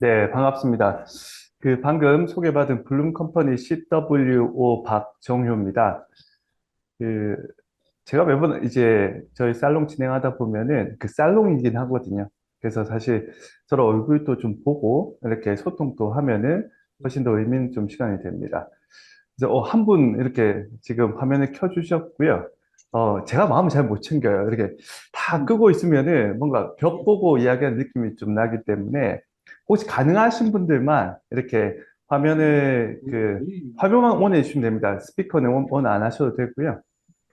네, 반갑습니다. 방금 소개받은 블룸 컴퍼니 CWO 박정효입니다. 그 제가 매번 이제 저희 살롱 진행하다 보면은 살롱이긴 하거든요. 그래서 사실 서로 얼굴도 좀 보고 이렇게 소통도 하면은 훨씬 더 의미 있는 좀 시간이 됩니다. 그래서 한 분 이렇게 지금 화면을 켜주셨고요. 제가 마음을 잘 못 챙겨요. 이렇게 다 끄고 있으면은 뭔가 벽 보고 이야기하는 느낌이 좀 나기 때문에 혹시 가능하신 분들만 이렇게 화면을 화면만 온해 주시면 됩니다. 스피커는 온 안 하셔도 되고요.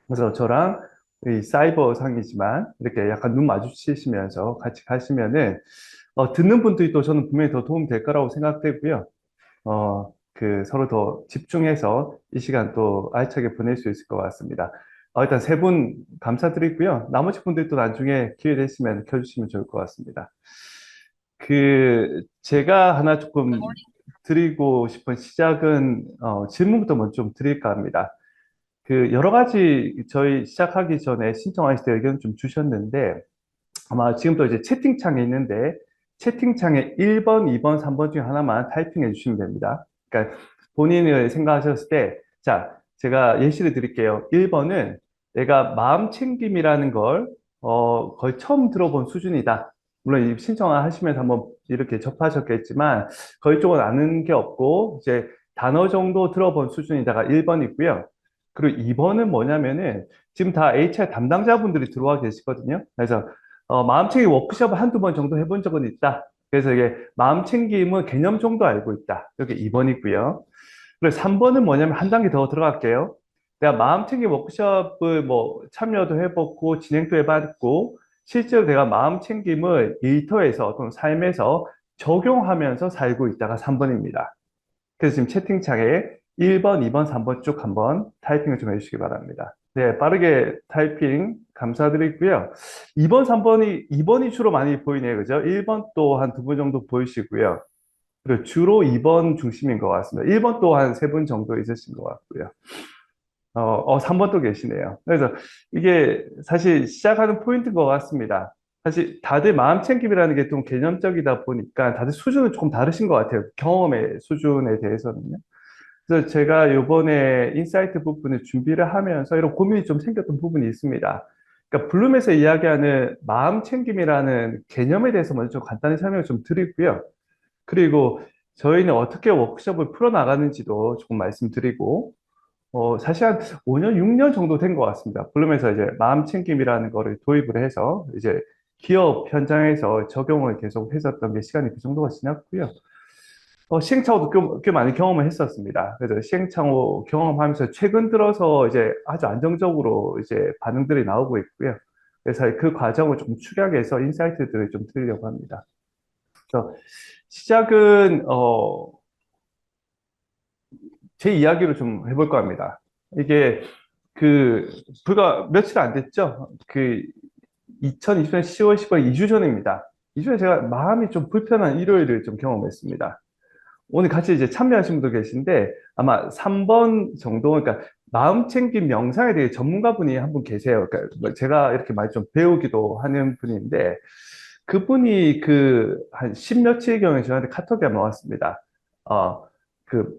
그래서 저랑 이 사이버 상이지만 이렇게 약간 눈 마주치시면서 같이 가시면은 듣는 분들이 또 저는 분명히 더 도움 될 거라고 생각되고요. 서로 더 집중해서 이 시간 또 알차게 보낼 수 있을 것 같습니다. 일단 세 분 감사드리고요. 나머지 분들도 나중에 기회 되시면 켜주시면 좋을 것 같습니다. 제가 하나 조금 드리고 싶은 시작은, 질문부터 먼저 좀 드릴까 합니다. 여러 가지 저희 시작하기 전에 신청하실 때 의견 좀 주셨는데, 아마 지금도 이제 채팅창에 있는데, 채팅창에 1번, 2번, 3번 중에 하나만 타이핑해 주시면 됩니다. 그러니까 본인을 생각하셨을 때, 자, 제가 예시를 드릴게요. 1번은 내가 마음 챙김이라는 걸, 거의 처음 들어본 수준이다. 물론 이 신청을 하시면서 한번 이렇게 접하셨겠지만, 거의 쪽은 아는 게 없고, 이제 단어 정도 들어본 수준이다가 1번이고요. 그리고 2번은 뭐냐면은, 지금 다 HR 담당자분들이 들어와 계시거든요. 그래서 마음챙김 워크숍을 한두 번 정도 해본 적은 있다. 그래서 이게 마음챙김은 개념 정도 알고 있다. 이게 2번이고요. 그리고 3번은 뭐냐면 한 단계 더 들어갈게요. 내가 마음챙김 워크숍을 뭐 참여도 해봤고 진행도 해봤고 실제로 내가 마음챙김을 일터에서 또는 삶에서 적용하면서 살고 있다가 3번입니다. 그래서 지금 채팅창에 1번, 2번, 3번 쭉 한번 타이핑을 좀 해주시기 바랍니다. 네, 빠르게 타이핑 감사드리고요. 2번, 3번이, 2번이 주로 많이 보이네요. 그죠? 1번 또 한 두 분 정도 보이시고요. 그리고 주로 2번 중심인 것 같습니다. 1번 또 한 세 분 정도 있으신 것 같고요. 3번 또 계시네요. 그래서 이게 사실 시작하는 포인트인 것 같습니다. 사실 다들 마음챙김이라는 게 좀 개념적이다 보니까 다들 수준은 조금 다르신 것 같아요. 경험의 수준에 대해서는요. 그래서 제가 이번에 인사이트 부분을 준비를 하면서 이런 고민이 좀 생겼던 부분이 있습니다. 그러니까 블룸에서 이야기하는 마음 챙김이라는 개념에 대해서 먼저 좀 간단히 설명을 좀 드리고요. 그리고 저희는 어떻게 워크숍을 풀어나가는지도 조금 말씀드리고, 사실 한 5년, 6년 정도 된 것 같습니다. 블룸에서 이제 마음 챙김이라는 거를 도입을 해서 이제 기업 현장에서 적용을 계속 했었던 게 시간이 그 정도가 지났고요. 시행착오도 꽤 많이 경험을 했었습니다. 그래서 시행착오 경험하면서 최근 들어서 이제 아주 안정적으로 이제 반응들이 나오고 있고요. 그래서 그 과정을 좀 축약해서 인사이트들을 좀 드리려고 합니다. 그래서 시작은, 제 이야기로 좀 해볼까 합니다. 이게 불과 며칠 안 됐죠? 2020년 10월 10일 2주 전입니다. 2주 전에 제가 마음이 좀 불편한 일요일을 좀 경험했습니다. 오늘 같이 이제 참여하신 분도 계신데 아마 3번 정도, 그러니까 마음 챙김 명상에 대해 전문가분이 한 분 계세요. 그러니까 뭐 제가 이렇게 많이 좀 배우기도 하는 분인데 그분이 한 10며칠 경에 저한테 카톡이 한번 왔습니다. 어,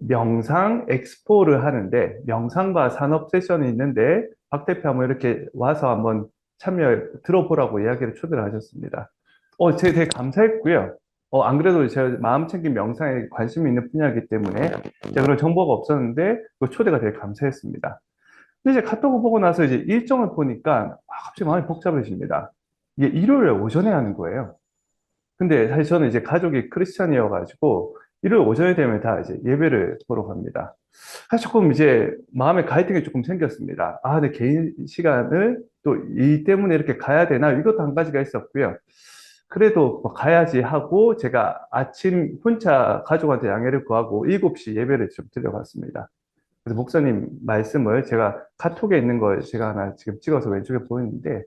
명상 엑스포를 하는데 명상과 산업 세션이 있는데 박 대표 한번 이렇게 와서 한번 참여 들어보라고 이야기를 초대를 하셨습니다. 제가 되게 감사했고요. 안 그래도 제가 마음챙김 명상에 관심이 있는 분야이기 때문에 제가 그런 정보가 없었는데 그 초대가 되게 감사했습니다. 근데 이제 카톡을 보고 나서 이제 일정을 보니까 갑자기 마음이 복잡해집니다. 이게 일요일 오전에 하는 거예요. 근데 사실 저는 이제 가족이 크리스천이어가지고 일요일 오전에 되면 다 이제 예배를 보러 갑니다. 사실 조금 이제 마음의 갈등이 조금 생겼습니다. 내 개인 시간을 또 일 때문에 이렇게 가야 되나? 이것도 한 가지가 있었고요. 그래도 뭐 가야지 하고 제가 아침 혼자 가족한테 양해를 구하고 7시 예배를 좀 드려봤습니다. 그래서 목사님 말씀을 제가 카톡에 있는 걸 제가 하나 지금 찍어서 왼쪽에 보이는데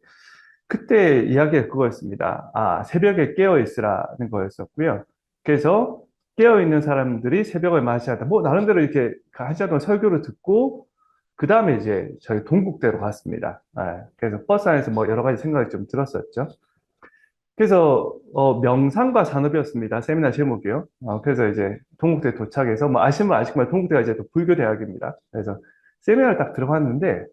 그때 이야기가 그거였습니다. 새벽에 깨어 있으라는 거였었고요. 그래서 깨어 있는 사람들이 새벽을 맞이하다. 뭐 나름대로 이렇게 한 시간 동안 설교를 듣고 그 다음에 이제 저희 동국대로 갔습니다. 그래서 버스 안에서 뭐 여러 가지 생각이 좀 들었었죠. 그래서 명상과 산업이었습니다. 세미나 제목이요. 그래서 이제 동국대 도착해서 뭐 아시는 분 아시지만 동국대가 이제 또 불교 대학입니다. 그래서 세미나를 딱 들어봤는데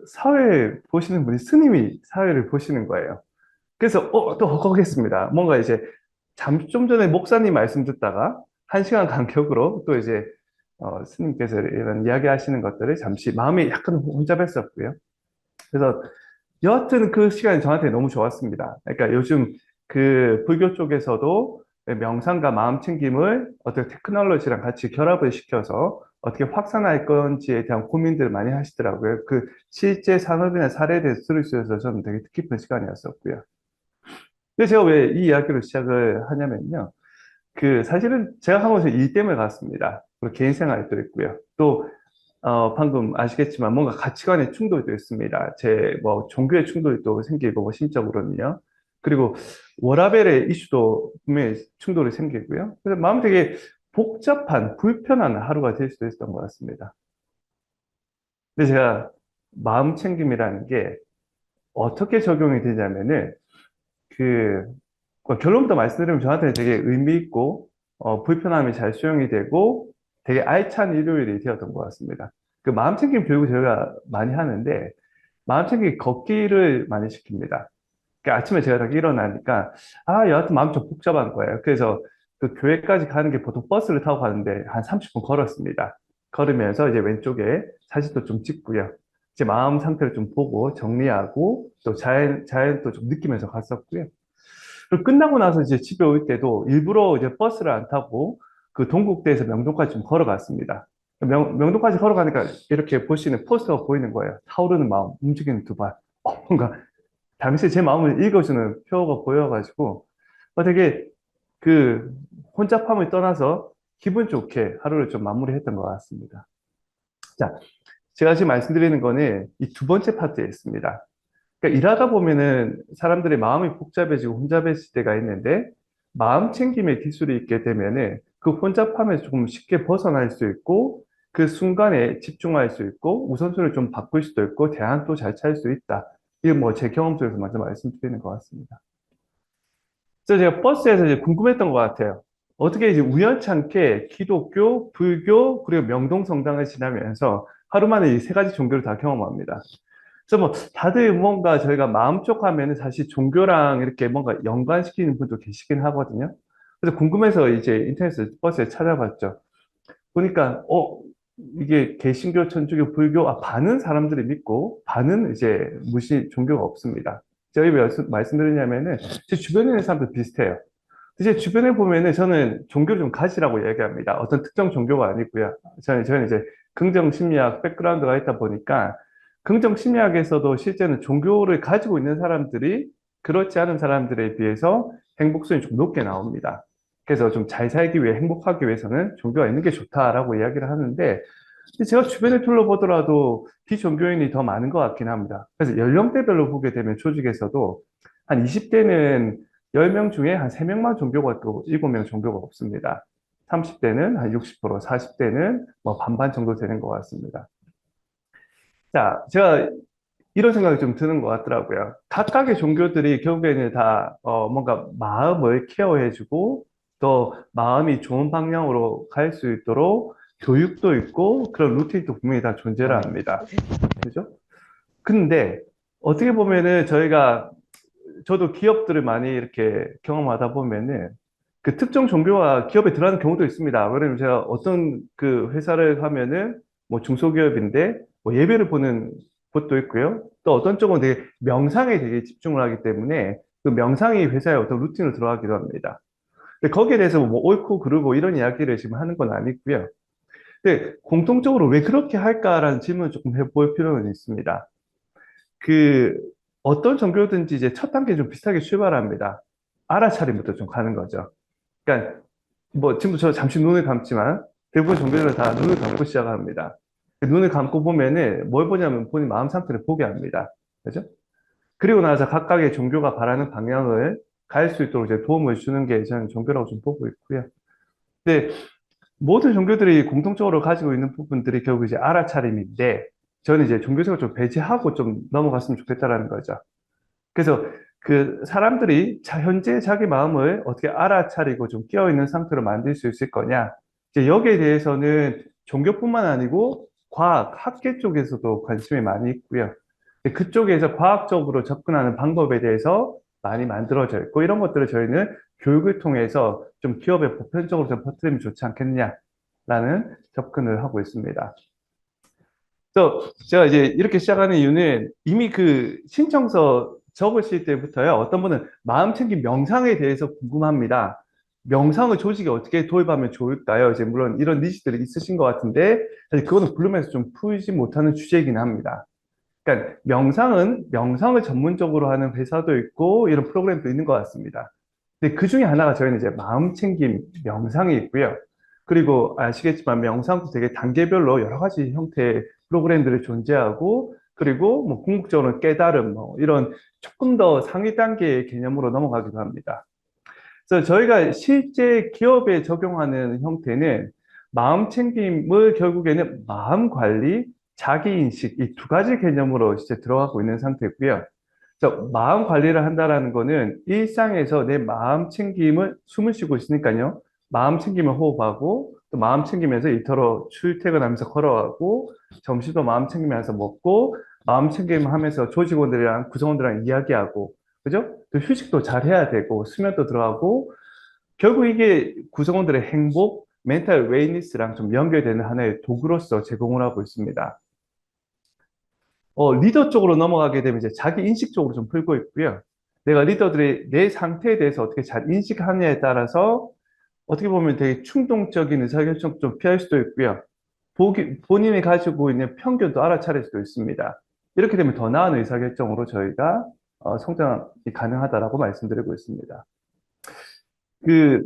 사회 보시는 분이 스님이 사회를 보시는 거예요. 그래서 또 헉헉했습니다. 뭔가 이제 좀 전에 목사님 말씀 듣다가 한 시간 간격으로 또 이제 스님께서 이런 이야기 하시는 것들을 잠시 마음이 약간 혼잡했었고요. 그래서 여하튼 그 시간이 저한테 너무 좋았습니다. 그러니까 요즘 그 불교 쪽에서도 명상과 마음 챙김을 어떻게 테크놀로지랑 같이 결합을 시켜서 어떻게 확산할 건지에 대한 고민들을 많이 하시더라고요. 그 실제 산업이나 사례에 대해서 들을 수 있어서 저는 되게 뜻깊은 시간이었었고요. 근데 제가 왜 이 이야기를 시작을 하냐면요. 그 사실은 제가 한국에서 일 때문에 갔습니다. 그리고 개인 생활도 있고요. 또 방금 아시겠지만 뭔가 가치관의 충돌도 있습니다. 제 뭐 종교의 충돌도 생기고 뭐 심적으로는요. 그리고 워라밸의 이슈도 분명히 충돌이 생기고요. 그래서 마음 되게 복잡한 불편한 하루가 될 수도 있었던 것 같습니다. 근데 제가 마음 챙김이라는 게 어떻게 적용이 되냐면은 그 결론부터 말씀드리면 저한테는 되게 의미 있고 불편함이 잘 수용이 되고 되게 알찬 일요일이 되었던 것 같습니다. 그 마음챙김 교육을 저희가 많이 하는데 마음챙김 걷기를 많이 시킵니다. 그 아침에 제가 딱 일어나니까 여하튼 마음 좀 복잡한 거예요. 그래서 그 교회까지 가는 게 보통 버스를 타고 가는데 한 30분 걸었습니다. 걸으면서 이제 왼쪽에 사진도 좀 찍고요. 제 마음 상태를 좀 보고 정리하고 또 자연도 좀 느끼면서 갔었고요. 그리고 끝나고 나서 이제 집에 올 때도 일부러 이제 버스를 안 타고 그 동국대에서 명동까지 좀 걸어갔습니다. 명동까지 걸어가니까 이렇게 보시는 포스터가 보이는 거예요. 타오르는 마음, 움직이는 두 발. 뭔가 당시에 제 마음을 읽어주는 표가 보여가지고 되게 그 혼잡함을 떠나서 기분 좋게 하루를 좀 마무리했던 것 같습니다. 자, 제가 지금 말씀드리는 거는 이 두 번째 파트에 있습니다. 그러니까 일하다 보면은 사람들의 마음이 복잡해지고 혼잡해질 때가 있는데 마음 챙김의 기술이 있게 되면은 그 혼잡함에서 조금 쉽게 벗어날 수 있고 그 순간에 집중할 수 있고 우선순위를 좀 바꿀 수도 있고 대안도 잘 찾을 수 있다. 이게 뭐 제 경험 속에서 먼저 말씀드리는 것 같습니다. 그래서 제가 버스에서 이제 궁금했던 것 같아요. 어떻게 이제 우연찮게 기독교, 불교, 그리고 명동성당을 지나면서 하루 만에 이 세 가지 종교를 다 경험합니다. 그래서 뭐 다들 뭔가 저희가 마음 쪽 하면은 사실 종교랑 이렇게 뭔가 연관시키는 분도 계시긴 하거든요. 그래서 궁금해서 이제 인터넷에 버스에 찾아봤죠. 보니까 이게 개신교, 천주교, 불교 반은 사람들이 믿고 반은 이제 무시 종교가 없습니다. 제가 왜 말씀드리냐면은 제 주변에 있는 사람들 비슷해요. 제 주변에 보면은 저는 종교를 좀 가지라고 얘기합니다. 어떤 특정 종교가 아니고요. 저는 이제 긍정 심리학 백그라운드가 있다 보니까 긍정 심리학에서도 실제는 종교를 가지고 있는 사람들이 그렇지 않은 사람들에 비해서 행복성이 좀 높게 나옵니다. 그래서 좀 잘 살기 위해 행복하기 위해서는 종교가 있는 게 좋다라고 이야기를 하는데 제가 주변에 둘러보더라도 비종교인이 더 많은 것 같긴 합니다. 그래서 연령대별로 보게 되면 조직에서도 한 20대는 10명 중에 한 3명만 종교가 있고 7명 종교가 없습니다. 30대는 한 60%, 40대는 뭐 반반 정도 되는 것 같습니다. 자, 제가 이런 생각이 좀 드는 것 같더라고요. 각각의 종교들이 결국에는 다 뭔가 마음을 케어해주고 또 마음이 좋은 방향으로 갈 수 있도록 교육도 있고 그런 루틴도 분명히 다 존재를 합니다. 그죠? 근데 어떻게 보면은 저도 기업들을 많이 이렇게 경험하다 보면은 그 특정 종교가 기업에 들어가는 경우도 있습니다. 왜냐면 제가 어떤 그 회사를 가면은 뭐 중소기업인데 뭐 예배를 보는 곳도 있고요. 또 어떤 쪽은 되게 명상에 되게 집중을 하기 때문에 그 명상이 회사의 어떤 루틴으로 들어가기도 합니다. 근데 거기에 대해서 뭐 옳고 그르고 이런 이야기를 지금 하는 건 아니고요. 근데 공통적으로 왜 그렇게 할까라는 질문을 조금 해볼 필요는 있습니다. 그 어떤 종교든지 이제 첫 단계 좀 비슷하게 출발합니다. 알아차림부터 좀 가는 거죠. 그러니까 뭐 지금 저 잠시 눈을 감지만 대부분 종교들은 다 눈을 감고 시작합니다. 눈을 감고 보면은 뭘 보냐면 본인 마음 상태를 보게 합니다. 그죠? 그리고 나서 각각의 종교가 바라는 방향을 갈 수 있도록 이제 도움을 주는 게 저는 종교라고 좀 보고 있고요. 근데 모든 종교들이 공통적으로 가지고 있는 부분들이 결국 이제 알아차림인데 저는 이제 종교적으로 좀 배제하고 좀 넘어갔으면 좋겠다라는 거죠. 그래서 그 사람들이 현재 자기 마음을 어떻게 알아차리고 좀 깨어있는 상태로 만들 수 있을 거냐. 이제 여기에 대해서는 종교뿐만 아니고 과학, 학계 쪽에서도 관심이 많이 있고요. 그쪽에서 과학적으로 접근하는 방법에 대해서 많이 만들어져 있고 이런 것들을 저희는 교육을 통해서 좀 기업에 보편적으로 좀 퍼뜨리면 좋지 않겠느냐라는 접근을 하고 있습니다. 그래서 제가 이제 이렇게 시작하는 이유는 이미 그 신청서 적으실 때부터요. 어떤 분은 마음 챙김 명상에 대해서 궁금합니다. 명상을 조직에 어떻게 도입하면 좋을까요? 이제 물론 이런 니즈들이 있으신 것 같은데 사실 그거는 블룸에서 좀 풀지 못하는 주제이긴 합니다. 그러니까 명상을 전문적으로 하는 회사도 있고 이런 프로그램도 있는 것 같습니다. 근데 그 중에 하나가 저희는 이제 마음 챙김 명상이 있고요. 그리고 아시겠지만 명상도 되게 단계별로 여러 가지 형태의 프로그램들이 존재하고 그리고 뭐 궁극적으로 깨달음 뭐 이런 조금 더 상위 단계의 개념으로 넘어가기도 합니다. 그래서 저희가 실제 기업에 적용하는 형태는 마음 챙김을 결국에는 마음 관리, 자기 인식 이 두 가지 개념으로 이제 들어가고 있는 상태고요. 그래서 마음 관리를 한다라는 거는 일상에서 내 마음 챙김을 숨을 쉬고 있으니까요. 마음 챙김을 호흡하고 또 마음 챙기면서 일터로 출퇴근하면서 걸어가고 점심도 마음 챙기면서 먹고 마음 챙김하면서 조직원들이랑 구성원들이랑 이야기하고 그죠? 또 휴식도 잘 해야 되고 수면도 들어가고 결국 이게 구성원들의 행복, 멘탈 웨이니스랑 좀 연결되는 하나의 도구로서 제공을 하고 있습니다. 리더 쪽으로 넘어가게 되면 이제 자기 인식 쪽으로 좀 풀고 있고요. 내가 리더들이 내 상태에 대해서 어떻게 잘 인식하느냐에 따라서 어떻게 보면 되게 충동적인 의사결정 좀 피할 수도 있고요. 본인이 가지고 있는 편견도 알아차릴 수도 있습니다. 이렇게 되면 더 나은 의사결정으로 저희가 성장이 가능하다라고 말씀드리고 있습니다. 그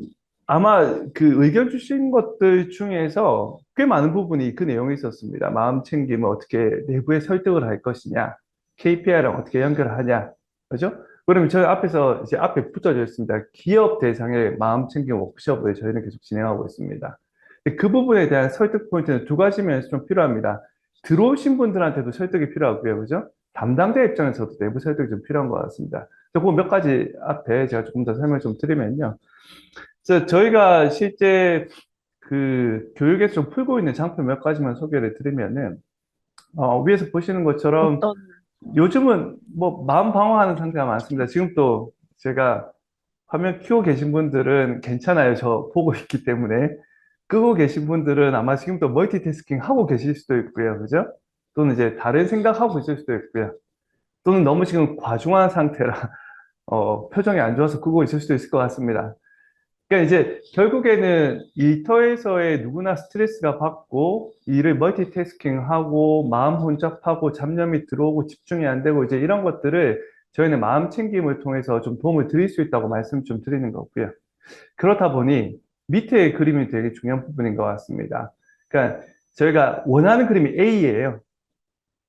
아마 그 의견 주신 것들 중에서 꽤 많은 부분이 그 내용에 있었습니다. 마음 챙김을 어떻게 내부에 설득을 할 것이냐, KPI랑 어떻게 연결하냐, 그죠? 그러면 저희 앞에서 이제 앞에 붙어져 있습니다. 기업 대상의 마음 챙김 워크숍을 저희는 계속 진행하고 있습니다. 근데 그 부분에 대한 설득 포인트는 두 가지 면에서 좀 필요합니다. 들어오신 분들한테도 설득이 필요하고요, 그죠? 담당자 입장에서도 내부 설득이 좀 필요한 것 같습니다. 그몇 가지 앞에 제가 조금 더 설명 좀 드리면요. 그래서 저희가 실제 그 교육에서 좀 풀고 있는 장표 몇 가지만 소개를 드리면은, 위에서 보시는 것처럼 어떤, 요즘은 뭐 마음 방어하는 상태가 많습니다. 지금 또 제가 화면 켜고 계신 분들은 괜찮아요. 저 보고 있기 때문에. 끄고 계신 분들은 아마 지금 또 멀티태스킹 하고 계실 수도 있고요. 그죠? 또는 이제 다른 생각하고 있을 수도 있고요. 또는 너무 지금 과중한 상태라, 표정이 안 좋아서 끄고 있을 수도 있을 것 같습니다. 그러니까 이제 결국에는 일터에서의 누구나 스트레스가 받고 일을 멀티태스킹하고 마음 혼잡하고 잡념이 들어오고 집중이 안 되고 이제 이런 것들을 저희는 마음 챙김을 통해서 좀 도움을 드릴 수 있다고 말씀 좀 드리는 거고요. 그렇다 보니 밑에 그림이 되게 중요한 부분인 것 같습니다. 그러니까 저희가 원하는 그림이 A예요.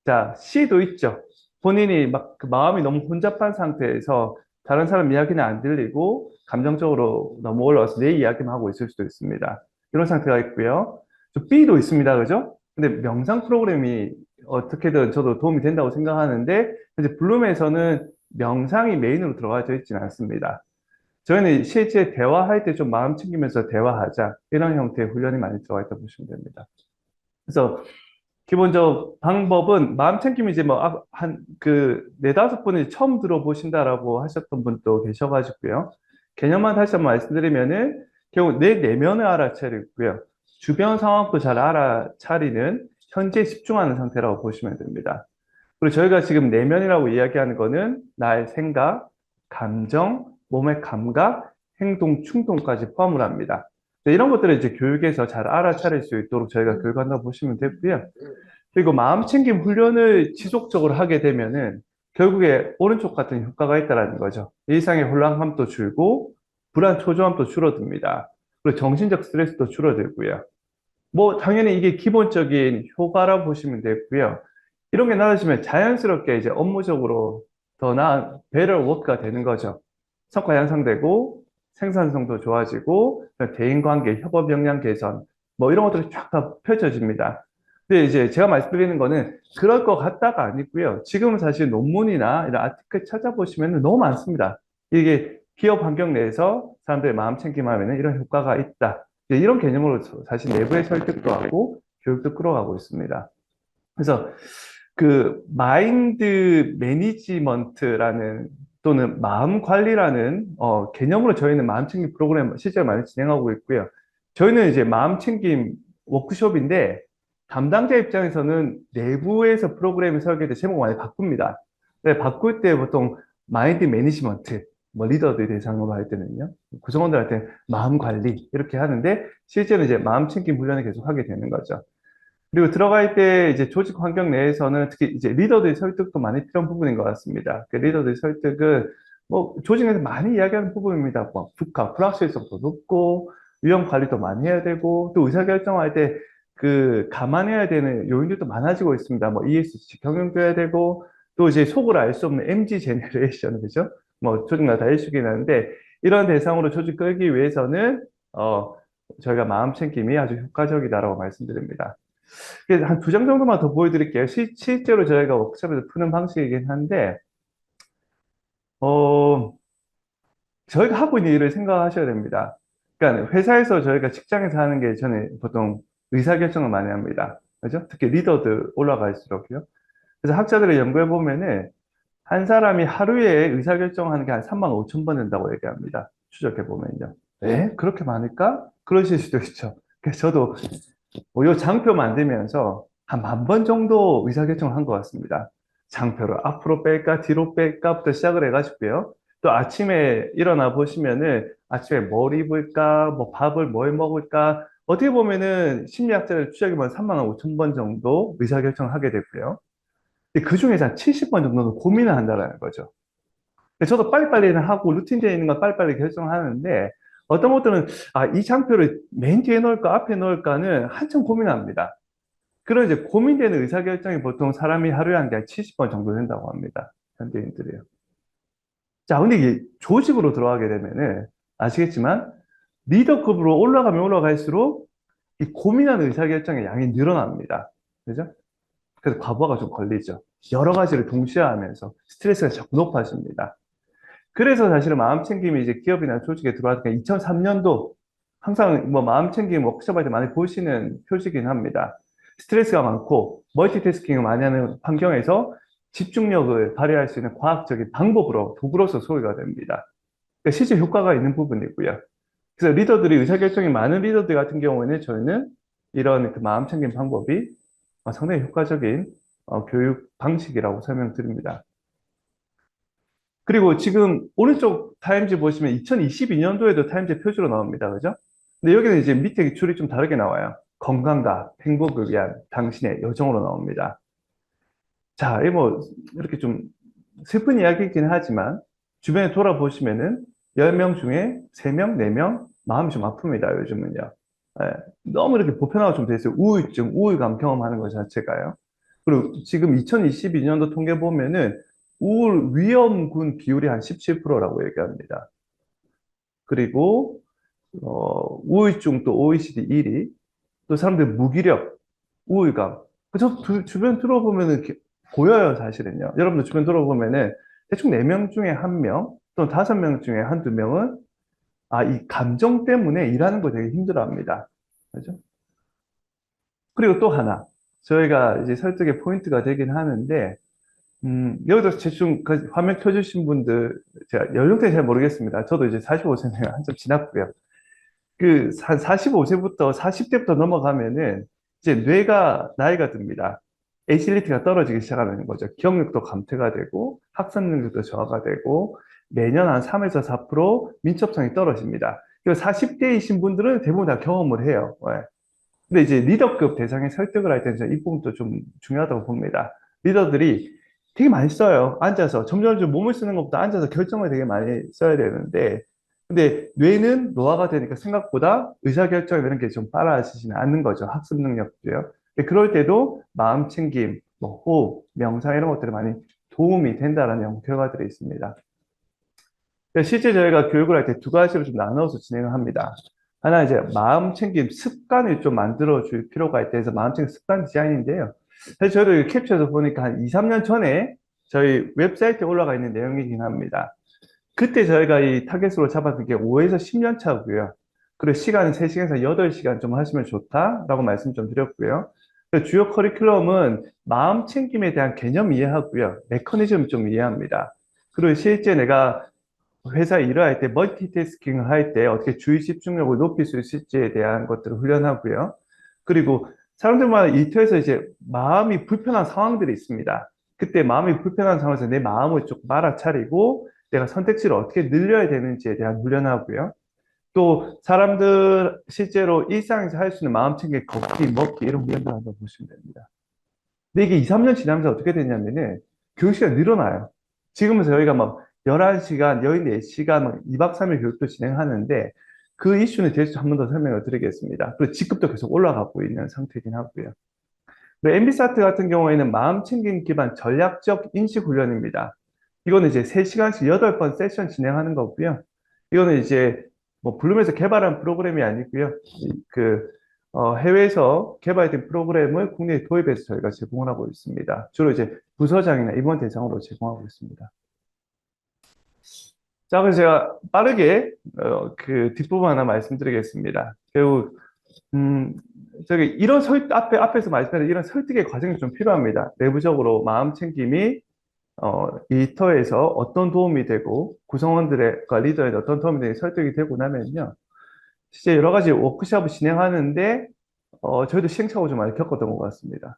자, C도 있죠. 본인이 막 그 마음이 너무 혼잡한 상태에서 다른 사람 이야기는 안 들리고 감정적으로 너무 올라와서 내 이야기만 하고 있을 수도 있습니다. 이런 상태가 있고요. 저 B도 있습니다. 그죠? 근데 명상 프로그램이 어떻게든 저도 도움이 된다고 생각하는데 이제 블룸에서는 명상이 메인으로 들어가져 있지는 않습니다. 저희는 실제 대화할 때 좀 마음 챙기면서 대화하자 이런 형태의 훈련이 많이 들어가 있다고 보시면 됩니다. 그래서 기본적 방법은 마음 챙김이 이제 뭐 한 그 네다섯 분이 처음 들어보신다라고 하셨던 분도 계셔가지고요. 개념만 다시 한번 말씀드리면은 결국 내 내면을 알아차리고요. 주변 상황도 잘 알아차리는 현재에 집중하는 상태라고 보시면 됩니다. 그리고 저희가 지금 내면이라고 이야기하는 거는 나의 생각, 감정, 몸의 감각, 행동, 충동까지 포함을 합니다. 이런 것들을 이제 교육에서 잘 알아차릴 수 있도록 저희가 교육한다고 보시면 되고요. 그리고 마음 챙김 훈련을 지속적으로 하게 되면은 결국에 오른쪽 같은 효과가 있다라는 거죠. 일상의 혼란감도 줄고 불안, 초조함도 줄어듭니다. 그리고 정신적 스트레스도 줄어들고요. 뭐 당연히 이게 기본적인 효과라고 보시면 되고요. 이런 게 나아지면 자연스럽게 이제 업무적으로 더 나은 better work가 되는 거죠. 성과 향상되고 생산성도 좋아지고 대인관계, 협업 역량 개선 뭐 이런 것들이 쫙 다 펼쳐집니다. 근데 이제 제가 말씀드리는 거는 그럴 것 같다가 아니고요. 지금은 사실 논문이나 이런 아티클 찾아보시면 너무 많습니다. 이게 기업 환경 내에서 사람들의 마음 챙김하면 이런 효과가 있다. 이제 이런 개념으로 사실 내부의 설득도 하고 교육도 끌어가고 있습니다. 그래서 그 마인드 매니지먼트라는 또는 마음 관리라는 개념으로 저희는 마음 챙김 프로그램 실제로 많이 진행하고 있고요. 저희는 이제 마음 챙김 워크숍인데 담당자 입장에서는 내부에서 프로그램을 설계할 때 제목 많이 바꿉니다. 근데 바꿀 때 보통 마인드 매니지먼트, 뭐 리더들 대상으로 할 때는요. 구성원들한테 마음 관리 이렇게 하는데 실제로 이제 마음 챙김 훈련을 계속 하게 되는 거죠. 그리고 들어갈 때 이제 조직 환경 내에서는 특히 이제 리더들의 설득도 많이 필요한 부분인 것 같습니다. 그 리더들의 설득은 뭐 조직 내에서 많이 이야기하는 부분입니다. 뭐 국가, 불확실성도 높고 위험 관리도 많이 해야 되고 또 의사결정할 때 그 감안해야 되는 요인들도 많아지고 있습니다. 뭐 ESG 경영도 해야 되고 또 이제 속을 알 수 없는 MZ 제네레이션, 그죠? 뭐 조직마다 다 이슈긴 한데 이런 대상으로 조직 끌기 위해서는 저희가 마음 챙김이 아주 효과적이다라고 말씀드립니다. 한 두 장 정도만 더 보여드릴게요. 실제로 저희가 워크숍에서 푸는 방식이긴 한데, 어, 저희가 하고 있는 일을 생각하셔야 됩니다. 그러니까 회사에서 저희가 직장에서 하는 게 저는 보통 의사결정을 많이 합니다. 그죠? 특히 리더들 올라갈수록요. 그래서 학자들의 연구해 보면은 한 사람이 하루에 의사결정하는 게 한 3만 5천 번 된다고 얘기합니다. 추적해 보면요. 에? 그렇게 많을까? 그러실 수도 있죠. 그래서 저도 요 장표 만들면서 한 만 번 정도 의사결정을 한 것 같습니다. 장표를 앞으로 뺄까, 뒤로 뺄까부터 시작을 해가지고요. 또 아침에 일어나 보시면은 아침에 뭘 입을까, 뭐 밥을 뭘 먹을까, 어떻게 보면은 심리학자들 추적해보면 3만 5천 번 정도 의사결정을 하게 되고요. 근데 그 중에서 한 70번 정도는 고민을 한다는 거죠. 근데 저도 빨리빨리는 하고 루틴되어 있는 건 빨리빨리 결정하는데 어떤 분들은 이 장표를 맨 뒤에 넣을까, 앞에 넣을까는 한참 고민합니다. 그런 이제 고민되는 의사결정이 보통 사람이 하루에 한 게 한 70번 정도 된다고 합니다. 현대인들이요. 자, 근데 이게 조직으로 들어가게 되면은 아시겠지만 리더급으로 올라가면 올라갈수록 이 고민하는 의사결정의 양이 늘어납니다. 그죠? 그래서 과부하가 좀 걸리죠. 여러 가지를 동시에 하면서 스트레스가 자꾸 높아집니다. 그래서 사실은 마음챙김이 이제 기업이나 조직에 들어왔던 2003년도 항상 뭐 마음챙김 워크숍 할 때 많이 보시는 표시긴 합니다. 스트레스가 많고 멀티태스킹을 많이 하는 환경에서 집중력을 발휘할 수 있는 과학적인 방법으로 도구로서 소개가 됩니다. 그러니까 실제 효과가 있는 부분이고요. 그래서 리더들이 의사결정이 많은 리더들 같은 경우에는 저희는 이런 그 마음챙김 방법이 상당히 효과적인 교육 방식이라고 설명드립니다. 그리고 지금 오른쪽 타임즈 보시면 2022년도에도 타임즈 표지로 나옵니다. 그죠? 근데 여기는 이제 밑에 줄이 좀 다르게 나와요. 건강과 행복을 위한 당신의 여정으로 나옵니다. 자, 이 뭐, 이렇게 좀 슬픈 이야기이긴 하지만, 주변에 돌아보시면은 10명 중에 3명, 4명, 마음이 좀 아픕니다, 요즘은요. 예, 너무 이렇게 보편화가 좀 돼 있어요. 우울증, 우울감 경험하는 것 자체가요. 그리고 지금 2022년도 통계 보면은 우울 위험군 비율이 한 17%라고 얘기합니다. 그리고, 우울증 또 OECD 1위, 또 사람들 무기력, 우울감. 그저 주변 들어보면은 보여요, 사실은요. 여러분들 주변 들어보면은 대충 4명 중에 1명, 또는 5명 중에 한두 명은 이 감정 때문에 일하는 거 되게 힘들어 합니다. 그죠? 그리고 또 하나. 저희가 이제 설득의 포인트가 되긴 하는데, 여기서 대충 그 화면 켜주신 분들, 제가 연령대는 잘 모르겠습니다. 저도 이제 45세니까 한참 지났고요. 한 45세부터 40대부터 넘어가면은 이제 뇌가 나이가 듭니다. 에이жил리티가 떨어지기 시작하는 거죠. 기억력도 감퇴가 되고 학습 능력도 저하가 되고 매년 한 3에서 4% 민첩성이 떨어집니다. 그리고 40대이신 분들은 대부분 다 경험을 해요. 예. 근데 이제 리더급 대상에 설득을 할 때는 이 부분도 좀 중요하다고 봅니다. 리더들이 되게 많이 써요. 앉아서. 점점점 몸을 쓰는 것보다 앉아서 결정을 되게 많이 써야 되는데, 근데 뇌는 노화가 되니까 생각보다 의사결정 이런 게 좀 빨라지지는 않는 거죠. 학습 능력도요. 근데 그럴 때도 마음 챙김, 뭐 호흡, 명상 이런 것들이 많이 도움이 된다는 연구 결과들이 있습니다. 실제 저희가 교육을 할 때 두 가지로 좀 나눠서 진행을 합니다. 하나 이제 마음 챙김 습관을 좀 만들어 줄 필요가 있다 해서 마음 챙김 습관 디자인인데요. 사실 저도 이거 캡처해서 보니까 한 2, 3년 전에 저희 웹사이트에 올라가 있는 내용이긴 합니다. 그때 저희가 이 타겟으로 잡았던 게 5에서 10년 차고요. 그리고 시간은 3시간에서 8시간 좀 하시면 좋다라고 말씀 좀 드렸고요. 그 주요 커리큘럼은 마음 챙김에 대한 개념 이해하고요. 메커니즘 좀 이해합니다. 그리고 실제 내가 회사 일을 할 때 멀티태스킹을 할 때 어떻게 주의 집중력을 높일 수 있을지에 대한 것들을 훈련하고요. 그리고 사람들마다 일터에서 이제 마음이 불편한 상황들이 있습니다. 그때 마음이 불편한 상황에서 내 마음을 좀 알아차리고 내가 선택지를 어떻게 늘려야 되는지에 대한 훈련하고요. 또 사람들 실제로 일상에서 할 수 있는 마음 챙김, 걷기, 먹기 이런 훈련도 한번 보시면 됩니다. 근데 이게 2, 3년 지나면서 어떻게 되냐면은 교육 시간이 늘어나요. 지금은 저희가 막 11시간, 14시간, 막 2박 3일 교육도 진행하는데 그 이슈는 대해서 한 번 더 설명을 드리겠습니다. 그리고 직급도 계속 올라가고 있는 상태이긴 하고요. MB사트 같은 경우에는 마음 챙김 기반 전략적 인식 훈련입니다. 이거는 이제 3시간씩 8번 세션 진행하는 거고요. 이거는 이제 뭐 블룸에서 개발한 프로그램이 아니고요. 그 해외에서 개발된 프로그램을 국내에 도입해서 저희가 제공을 하고 있습니다. 주로 이제 부서장이나 임원 대상으로 제공하고 있습니다. 자, 그래서 제가 빠르게 그 뒷부분 하나 말씀드리겠습니다. 결국 음, 저기 이런 앞에서 말씀드린 이런 설득의 과정이 좀 필요합니다. 내부적으로 마음 챙김이 일터에서 어떤 도움이 되고 구성원들과 리더에 어떤 도움이 되고 설득이 되고 나면요. 진짜 여러 가지 워크숍을 진행하는데 저희도 시행착오 좀 많이 겪었던 것 같습니다.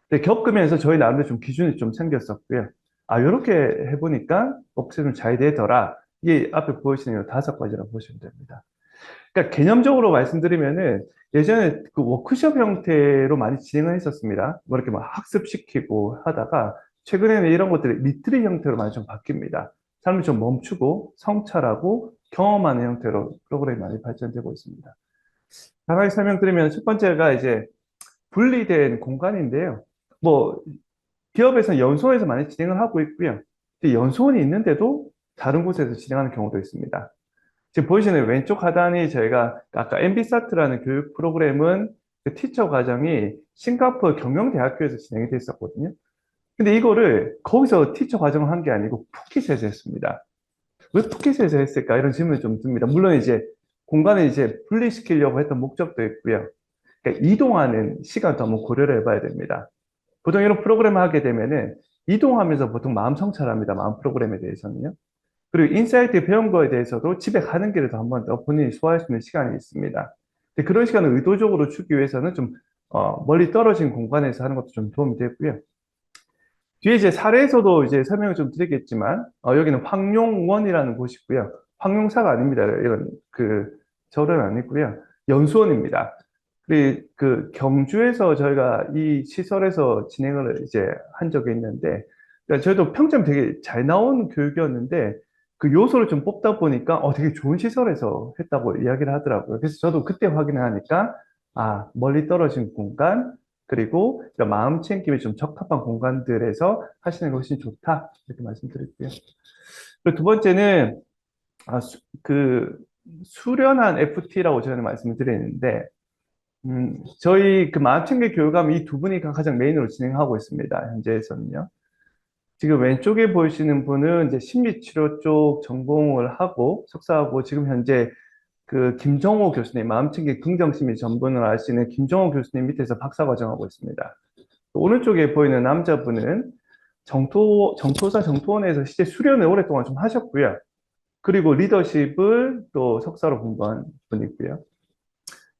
근데 겪으면서 저희 나름대로 좀 기준이 좀 생겼었고요. 아, 이렇게 해보니까 워크숍이 좀 잘 되더라. 이게 앞에 보이시는 이 5가지라고 보시면 됩니다. 그러니까 개념적으로 말씀드리면은 예전에 그 워크숍 형태로 많이 진행을 했었습니다. 뭐 이렇게 막 학습시키고 하다가 최근에는 이런 것들이 리트릿 형태로 많이 좀 바뀝니다. 사람이 좀 멈추고 성찰하고 경험하는 형태로 프로그램이 많이 발전되고 있습니다. 간단하게 설명드리면 첫 번째가 이제 분리된 공간인데요. 뭐 기업에서는 연수원에서 많이 진행을 하고 있고요. 근데 연수원이 있는데도 다른 곳에서 진행하는 경우도 있습니다. 지금 보이시는 왼쪽 하단이 저희가 아까 MB사트라는 교육 프로그램은 그 티처 과정이 싱가포르 경영대학교에서 진행이 됐었거든요. 근데 이거를 거기서 티처 과정을 한 게 아니고 푸켓에서 했습니다. 왜 푸켓에서 했을까? 이런 질문이 좀 듭니다. 물론 이제 공간을 이제 분리시키려고 했던 목적도 있고요. 그러니까 이동하는 시간도 한번 고려를 해봐야 됩니다. 보통 이런 프로그램을 하게 되면은 이동하면서 보통 마음 성찰합니다. 마음 프로그램에 대해서는요. 그리고 인사이트 배운 거에 대해서도 집에 가는 길에도 한 번 더 본인이 소화할 수 있는 시간이 있습니다. 근데 그런 시간을 의도적으로 주기 위해서는 좀 멀리 떨어진 공간에서 하는 것도 좀 도움이 되고요. 뒤에 이제 사례에서도 이제 설명을 좀 드리겠지만 여기는 황룡원이라는 곳이고요. 황룡사가 아닙니다. 이런 그 절은 아니고요. 연수원입니다. 그 경주에서 저희가 이 시설에서 진행을 이제 한 적이 있는데 그러니까 저희도 평점 되게 잘 나온 교육이었는데 그 요소를 좀 뽑다 보니까 되게 좋은 시설에서 했다고 이야기를 하더라고요. 그래서 저도 그때 확인을 하니까 아, 멀리 떨어진 공간 그리고 마음 챙김이 좀 적합한 공간들에서 하시는 것이 좋다 이렇게 말씀드릴게요. 그리고 두 번째는 그 수련한 FT라고 저는 말씀을 드리는데 저희 그 마음챙김 교육감 이 두 분이 가장 메인으로 진행하고 있습니다. 현재에서는요. 지금 왼쪽에 보이시는 분은 이제 심리치료 쪽 전공을 하고 석사하고 지금 현재 그 김정호 교수님, 마음챙김 긍정심리 전문을 하시는 김정호 교수님 밑에서 박사과정하고 있습니다. 오른쪽에 보이는 남자분은 정토원에서 실제 수련을 오랫동안 좀 하셨고요. 그리고 리더십을 또 석사로 공부한 분이고요.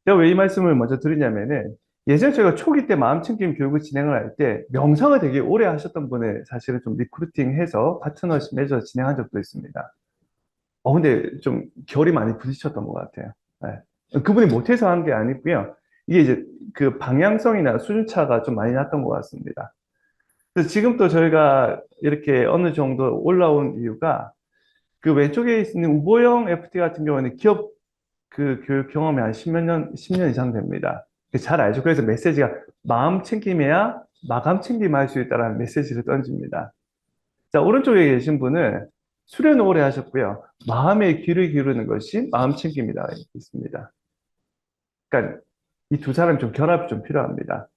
제가 왜 이 말씀을 먼저 드리냐면은 예전에 저희가 초기 때 마음챙김 교육을 진행을 할 때 명상을 되게 오래 하셨던 분을 사실은 좀 리크루팅해서 파트너십 맺어서 진행한 적도 있습니다. 근데 좀 결이 많이 부딪혔던 것 같아요. 네. 그분이 못해서 한 게 아니고요. 이게 이제 그 방향성이나 수준차가 좀 많이 났던 것 같습니다. 그래서 지금 또 저희가 이렇게 어느 정도 올라온 이유가 그 왼쪽에 있는 우보영 FT 같은 경우는 기업 그 교육 경험이 한 10년 이상 됩니다. 잘 알죠. 그래서 메시지가 마음 챙김해야 마감 챙김 할 수 있다는 메시지를 던집니다. 자, 오른쪽에 계신 분은 수련을 오래 하셨고요. 마음의 귀를 기르는 것이 마음 챙김이다. 있습니다. 그러니까 이 두 사람이 좀 결합이 좀 필요합니다.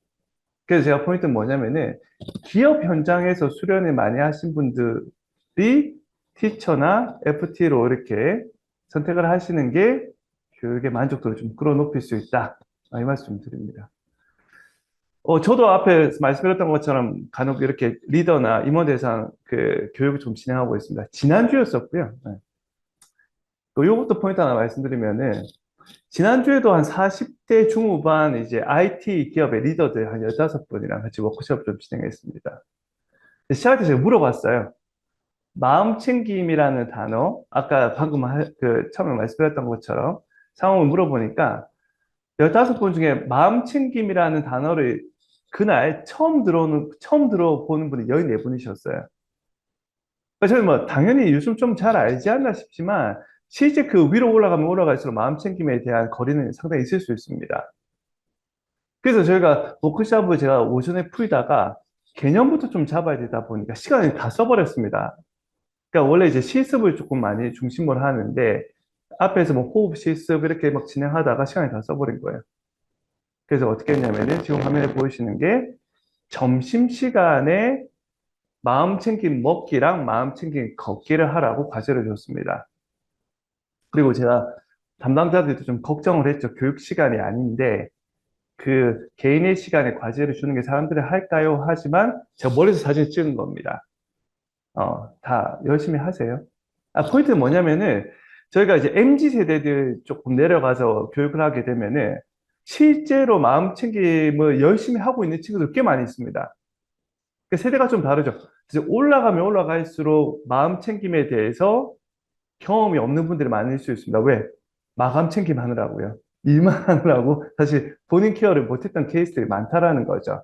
그래서 제가 포인트는 뭐냐면은 기업 현장에서 수련을 많이 하신 분들이 티처나 FT로 이렇게 선택을 하시는 게 교육의 만족도를 좀 끌어높일 수 있다. 이 말씀 드립니다. 저도 앞에 말씀드렸던 것처럼 간혹 이렇게 리더나 임원 대상 그 교육을 좀 진행하고 있습니다. 지난주였었고요. 네. 또 요것도 포인트 하나 말씀드리면은 지난주에도 한 40대 중후반 이제 IT 기업의 리더들 한 15분이랑 같이 워크숍 좀 진행했습니다. 시작할 때 제가 물어봤어요. 마음 챙김이라는 단어, 아까 방금 그 처음에 말씀드렸던 것처럼 상황을 물어보니까 15분 중에 마음 챙김이라는 단어를 그날 처음 들어보는 분이 14분이셨어요. 저는 뭐 당연히 요즘 좀 잘 알지 않나 싶지만 실제 그 위로 올라가면 올라갈수록 마음 챙김에 대한 거리는 상당히 있을 수 있습니다. 그래서 저희가 워크숍을 제가 오전에 풀다가 개념부터 좀 잡아야 되다 보니까 시간을 다 써버렸습니다. 그러니까 원래 이제 실습을 조금 많이 중심으로 하는데 앞에서 뭐 호흡 실습 이렇게 막 진행하다가 시간이 다 써버린 거예요. 그래서 어떻게 했냐면은 지금 화면에 보이시는 게 점심시간에 마음 챙김 먹기랑 마음 챙김 걷기를 하라고 과제를 줬습니다. 그리고 제가 담당자들도 좀 걱정을 했죠. 교육 시간이 아닌데 그 개인의 시간에 과제를 주는 게 사람들이 할까요? 하지만 제가 머리에서 사진 찍은 겁니다. 다 열심히 하세요. 포인트는 뭐냐면은 저희가 이제 MZ 세대들 조금 내려가서 교육을 하게 되면은 실제로 마음 챙김을 열심히 하고 있는 친구들 꽤 많이 있습니다. 그 세대가 좀 다르죠. 이제 올라가면 올라갈수록 마음 챙김에 대해서 경험이 없는 분들이 많을 수 있습니다. 왜? 마감 챙김 하느라고요. 일만 하느라고 사실 본인 케어를 못했던 케이스들이 많다라는 거죠.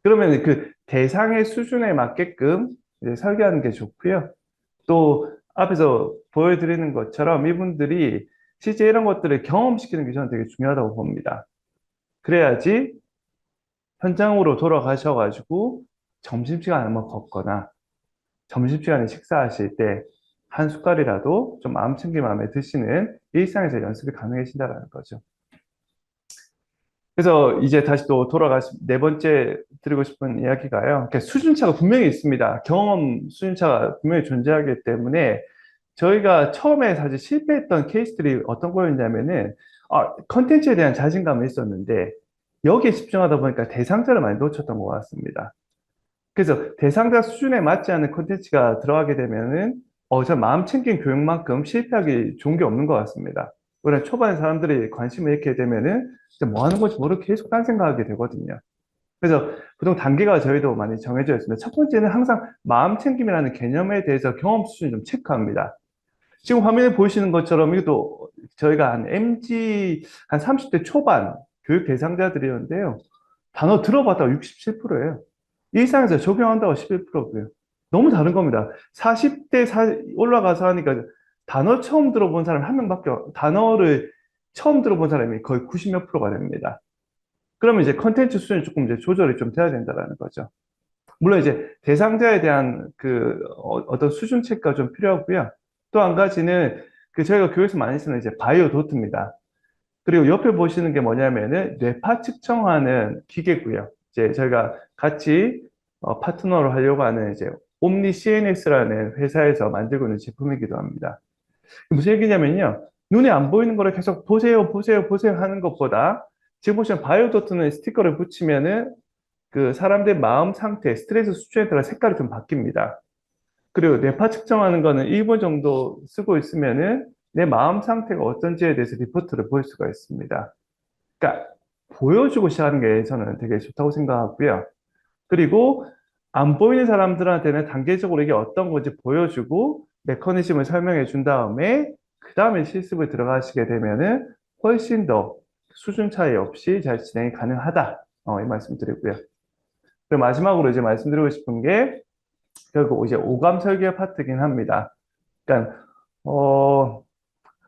그러면 그 대상의 수준에 맞게끔 이제 설계하는 게 좋고요. 또 앞에서 보여드리는 것처럼 이분들이 실제 이런 것들을 경험시키는 게 저는 되게 중요하다고 봅니다. 그래야지 현장으로 돌아가셔가지고 점심시간 한번 걷거나 점심시간에 식사하실 때 한 숟갈이라도 좀 마음 챙김 마음에 드시는 일상에서 연습이 가능해진다는 거죠. 그래서 이제 다시 또 네 번째 드리고 싶은 이야기가요. 수준차가 분명히 있습니다. 경험 수준차가 분명히 존재하기 때문에 저희가 처음에 사실 실패했던 케이스들이 어떤 거였냐면은, 컨텐츠에 대한 자신감은 있었는데, 여기에 집중하다 보니까 대상자를 많이 놓쳤던 것 같습니다. 그래서 대상자 수준에 맞지 않는 컨텐츠가 들어가게 되면은, 저 마음 챙긴 교육만큼 실패하기 좋은 게 없는 것 같습니다. 원래 초반에 사람들이 관심을 잃게 되면은, 진짜 뭐 하는 건지 모르고 계속 딴 생각하게 되거든요. 그래서 보통 단계가 저희도 많이 정해져 있습니다. 첫 번째는 항상 마음 챙김이라는 개념에 대해서 경험 수준을 좀 체크합니다. 지금 화면에 보이시는 것처럼 이것도 저희가 한 MG 한 30대 초반 교육 대상자들이었는데요. 단어 들어봤다가 67%예요. 일상에서 적용한다고 11%고요. 너무 다른 겁니다. 40대 올라가서 하니까 단어 처음 들어본 사람 한 명밖에, 단어를 처음 들어본 사람이 거의 90몇 프로가 됩니다. 그러면 이제 컨텐츠 수준이 조금 이제 조절이 좀 돼야 된다는 거죠. 물론 이제 대상자에 대한 어떤 수준 체크가 좀 필요하고요. 또 한 가지는 저희가 교육에서 많이 쓰는 이제 바이오 도트입니다. 그리고 옆에 보시는 게 뭐냐면은 뇌파 측정하는 기계고요. 이제 저희가 같이 파트너로 하려고 하는 이제 옴니 CNS라는 회사에서 만들고 있는 제품이기도 합니다. 무슨 얘기냐면요. 눈에 안 보이는 거를 계속 보세요, 보세요, 보세요 하는 것보다 지금 보시면 바이오 도트는 스티커를 붙이면은 그 사람들 마음 상태, 스트레스 수준에 따라 색깔이 좀 바뀝니다. 그리고 뇌파 측정하는 거는 1분 정도 쓰고 있으면은 내 마음 상태가 어떤지에 대해서 리포트를 볼 수가 있습니다. 그러니까 보여주고 시작하는 게 저는 되게 좋다고 생각하고요. 그리고 안 보이는 사람들한테는 단계적으로 이게 어떤 건지 보여주고 메커니즘을 설명해 준 다음에 그 다음에 실습을 들어가시게 되면은 훨씬 더 수준 차이 없이 잘 진행이 가능하다. 이 말씀 드리고요. 그리고 마지막으로 이제 말씀드리고 싶은 게 결국 이제 오감 설계 파트긴 합니다. 그러니까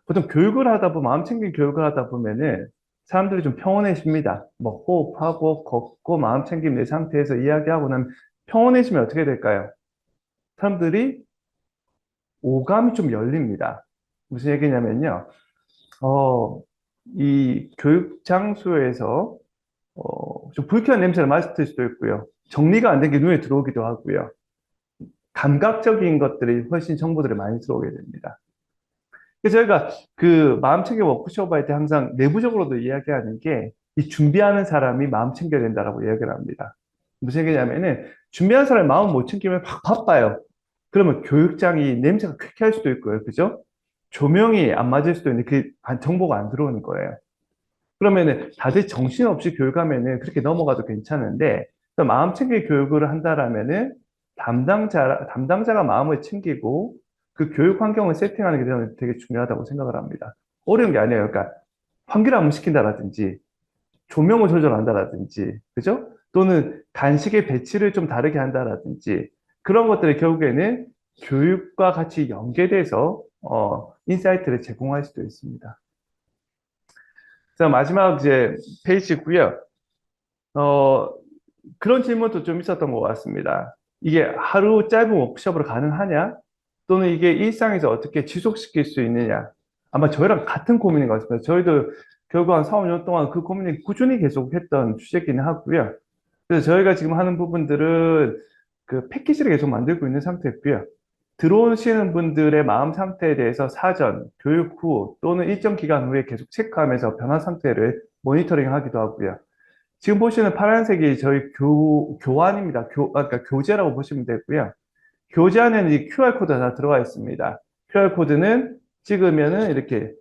보통 교육을 하다 보면 마음 챙긴 교육을 하다 보면은 사람들이 좀 평온해집니다. 뭐 호흡하고 걷고 마음 챙김 내 상태에서 이야기하고 나면 평온해지면 어떻게 될까요? 사람들이 오감이 좀 열립니다. 무슨 얘기냐면요. 어, 이 교육 장소에서 좀 불쾌한 냄새를 맡을 수도 있고요. 정리가 안 된 게 눈에 들어오기도 하고요. 감각적인 것들이 훨씬 정보들이 많이 들어오게 됩니다. 그래서 저희가 그 마음챙김 워크숍 할 때 항상 내부적으로도 이야기하는 게 이 준비하는 사람이 마음 챙겨야 된다라고 이야기를 합니다. 무슨 얘기냐면은 준비하는 사람이 마음 못 챙기면 막 바빠요. 그러면 교육장이 냄새가 쾌쾌할 수도 있고요. 그죠? 조명이 안 맞을 수도 있는데 정보가 안 들어오는 거예요. 그러면은 다들 정신없이 교육하면은 그렇게 넘어가도 괜찮은데 또 마음 챙길 교육을 한다라면은 담당자가 마음을 챙기고 그 교육 환경을 세팅하는 게 저는 되게 중요하다고 생각을 합니다. 어려운 게 아니에요. 그러니까 환기를 한번 시킨다라든지 조명을 조절한다라든지 그죠? 또는 간식의 배치를 좀 다르게 한다라든지 그런 것들이 결국에는 교육과 같이 연계돼서 인사이트를 제공할 수도 있습니다. 자, 마지막 이제 페이지고요. 어, 그런 질문도 좀 있었던 것 같습니다. 이게 하루 짧은 워크숍으로 가능하냐? 또는 이게 일상에서 어떻게 지속시킬 수 있느냐? 아마 저희랑 같은 고민인 것 같습니다. 저희도 결국 한 4, 5년 동안 그 고민을 꾸준히 계속했던 주제이기는 하고요. 그래서 저희가 지금 하는 부분들은 그 패키지를 계속 만들고 있는 상태고요. 들어오시는 분들의 마음 상태에 대해서 사전, 교육 후 또는 일정 기간 후에 계속 체크하면서 변화 상태를 모니터링 하기도 하고요. 지금 보시는 파란색이 저희 교환입니다. 그러니까 교재라고 보시면 되고요. 교재 안에는 이 QR코드가 다 들어가 있습니다. QR코드는 찍으면은 이렇게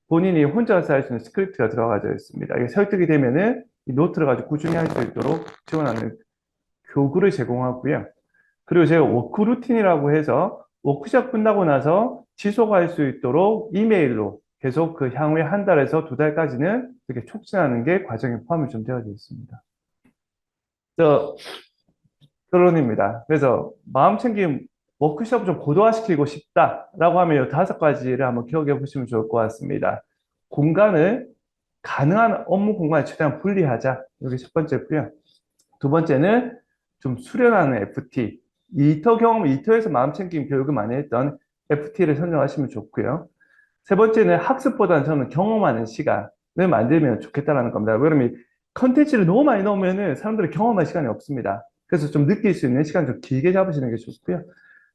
본인이 혼자서 할 수 있는 스크립트가 들어가져 있습니다. 이게 설득이 되면은 이 노트를 가지고 꾸준히 할 수 있도록 지원하는 교구를 제공하고요. 그리고 제가 워크 루틴이라고 해서 워크숍 끝나고 나서 지속할 수 있도록 이메일로 계속 그 향후에 한 달에서 두 달까지는 이렇게 촉진하는 게 과정에 포함이 좀 되어져 있습니다. 저 결론입니다. 그래서 마음챙김 워크숍을 좀 고도화시키고 싶다라고 하면 이 다섯 가지를 한번 기억해 보시면 좋을 것 같습니다. 공간을 가능한 업무 공간에 최대한 분리하자. 이게 첫 번째고요. 두 번째는 좀 수련하는 FT. 이터 경험, 이터에서 마음챙김 교육을 많이 했던 FT를 선정하시면 좋고요. 세 번째는 학습보다는 저는 경험하는 시간을 만들면 좋겠다라는 겁니다. 왜냐면 컨텐츠를 너무 많이 넣으면 사람들이 경험할 시간이 없습니다. 그래서 좀 느낄 수 있는 시간 좀 길게 잡으시는 게 좋고요.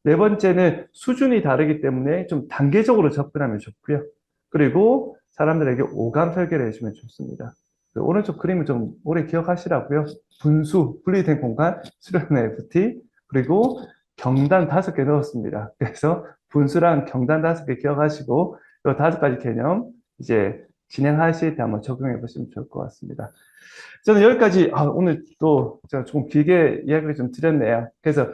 네 번째는 수준이 다르기 때문에 좀 단계적으로 접근하면 좋고요. 그리고 사람들에게 오감 설계를 해주면 좋습니다. 그 오른쪽 그림을 좀 오래 기억하시라고요. 분수, 분리된 공간, 수련의 FT, 그리고 경단 5개 넣었습니다. 그래서 분수랑 경단 5개 기억하시고 이 다섯 가지 개념 이제 진행하실 때 한번 적용해 보시면 좋을 것 같습니다. 저는 여기까지 오늘 또 제가 조금 길게 이야기를 좀 드렸네요. 그래서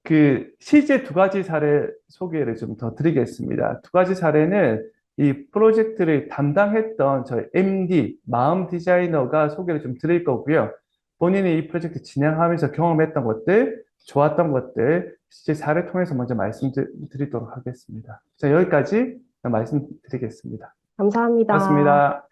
그 실제 두 가지 사례 소개를 좀 더 드리겠습니다. 두 가지 사례는 이 프로젝트를 담당했던 저희 MD, 마음 디자이너가 소개를 좀 드릴 거고요. 본인이 이 프로젝트 진행하면서 경험했던 것들, 좋았던 것들, 실제 사례 통해서 먼저 말씀드리도록 하겠습니다. 자, 여기까지 말씀드리겠습니다. 감사합니다. 고맙습니다.